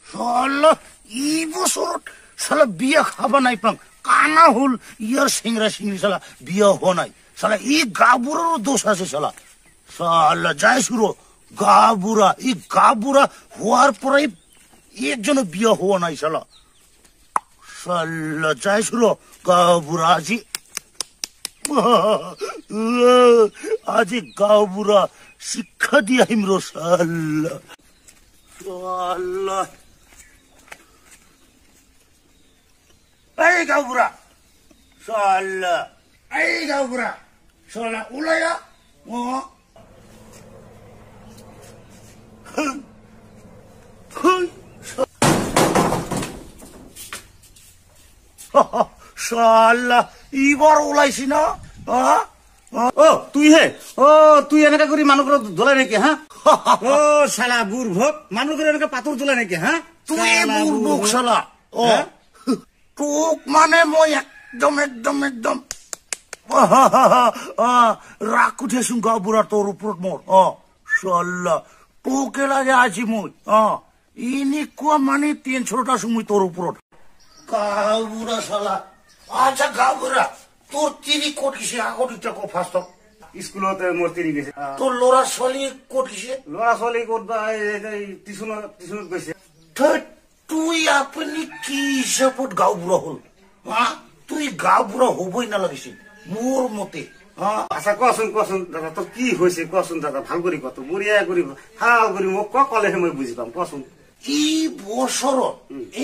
শালা এই বছর শালা বিয়া খাবা নাই পাং কানা হল ইয়ার সিংরা সিংরি শালা বিয়া হওয়া নাই শালা এই গাবুরারও দোষ আছে শালা শালা যাই শুরো গাবুরা এই গাবুরা হওয়ার পরে একজনও বিয়া হওয়া নাই শালা শালা যাই শুরো গাবুরা আজি গাবুরা শিক্ষা দিয়া হিমরো শালা শালা এই গাবুরা শালা এই গাবুরা শালা উলায়া ও শালা ইবার ওলাইছি না ও তুই হে ও তুই এনেকা করে মানুষ দোলাই নাকি হ্যাঁ ও শালা বুড়ভোগ মানুষ এনেকা পাথর দোলাই নাকি হ্যাঁ তুই বুড়ভোগ শালা ও তোক মানে মই একদম একদম একদম রাগ উঠেছুন গাবুরা তোর উপর মোর শালা তোকে লাগে আছি মই ইনি কোয়া মানে 300টা সময় তোর উপর গাবুরা শালা আচ্ছা গাবুরা তোর তিরি কোট কিসে আগটিটা কো ফাস্ট স্কুলতে মোর তিরি গেছে তোর লোরা ছোৱালী কোট কিসে লড়া ছোৱালী কোট বা টিউশন গৈছে তুই আপনি কি হিসাবত গাঁওবুঢ়া হল তুই গাঁওবুঢ়া হবই নালাগিছিল মোৰ মতে আচ্ছা কচোন কচোন দাদা তোৰ কি হয়েছে কচোন দাদা ভাল কৰে কত বঢ়িয়া কৰি ভাল কৰি মোক কলেহে মই বুজি পাম কচোন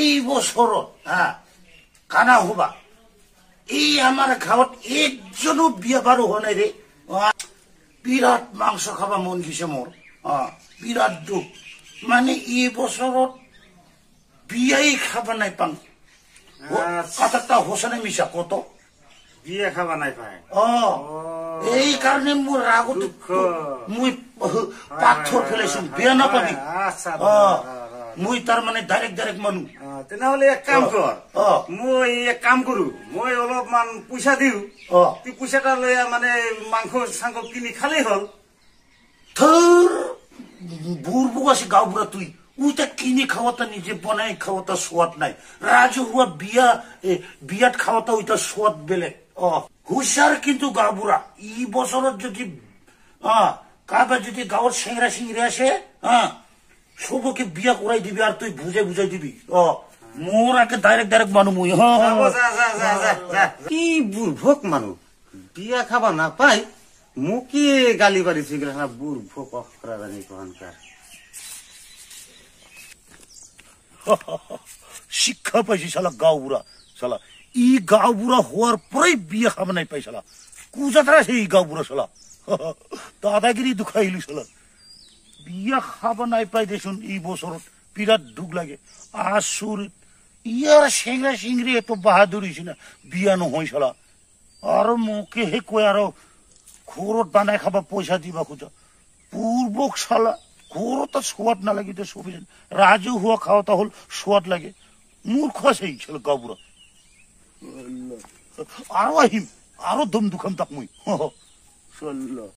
এই বছৰত কানা হবা এই আমাৰ গাঁৱত একজনো বিয়া বাৰু হোৱা নাই ৰে বিৰাট মাংস খাবা মন গেছে মোৰ বিৰাট দুখ মানে এই বছৰত বিয়াই খাবা নাই পাং কথাটা হোসা নাই মিছা কত বিয়া খাবা নাই পায় এই কারণে মোর রাগত মুই পাথর ফেলেছি বিয়া নাপাবি মুই তার মানে ডাইরেক্ট ডাইরেক্ট মানু তেনেহলে এক কাম কর মই এক কাম কৰো মই অলপমান পইচা দিও তুই পইচাটা লৈ মানে মাংস চাংস কিনি খালেই হল থর বুড়বুক আছে গাঁওবুঢ়া তুই ওইটা কিনে খাওয়াটা নিজে বনাই খাওয়াটা সোয়াদ নাই রাজহুয়া বিয়াত খাওয়াটা ওইটা সোয়াদ বেলেগ হুশার কিন্তু গাঁওবুঢ়া ই বছৰত যদি কাৰবাৰ যদি গাঁৱৰ চেংরা সিংরে আসে সবকে বিয়া করাই দিবি আর তুই বুঝাই দিবি মোর আগে ডাইরেক্ট ডাইরেক্ট মানু মুই কি বুড়ভোক মানুষ বিয়া খাবা না পাই মুখে গালি পারিছে বুড়ভোক অখরা জানি কহানকার শিক্ষা পাইছি শালা গাঁওবুঢ়া শালা ই গাঁওবুঢ়া হওয়ার পরেই বিয়া খাবা নাই পাই শালা কুজাতারা সেই গাঁওবুঢ়া শালা দাদাগিরি দুখাইলি শালা বিয়া খাবা নাই পাই দেশুন এই বছৰত বিরাট দুখ লাগে আসুর ইয়ার সেংরা সিংরি এত বাহাদুর হয়েছে না বিয়া নহয় শালা আর মুখে হে কয় আর ঘৰত বানাই খাবা পয়সা দিবা খোঁজা পূৰ্বক শালা ঘৰত সোৱাদ নালাগে তো সবই ৰাজু হুয়া খাওয়াটা হল সোৱাদ লাগে মূৰ্খ আছে শালা গাঁওবুঢ়া আৰো আহিম আৰো দম দুখাম তাক মুই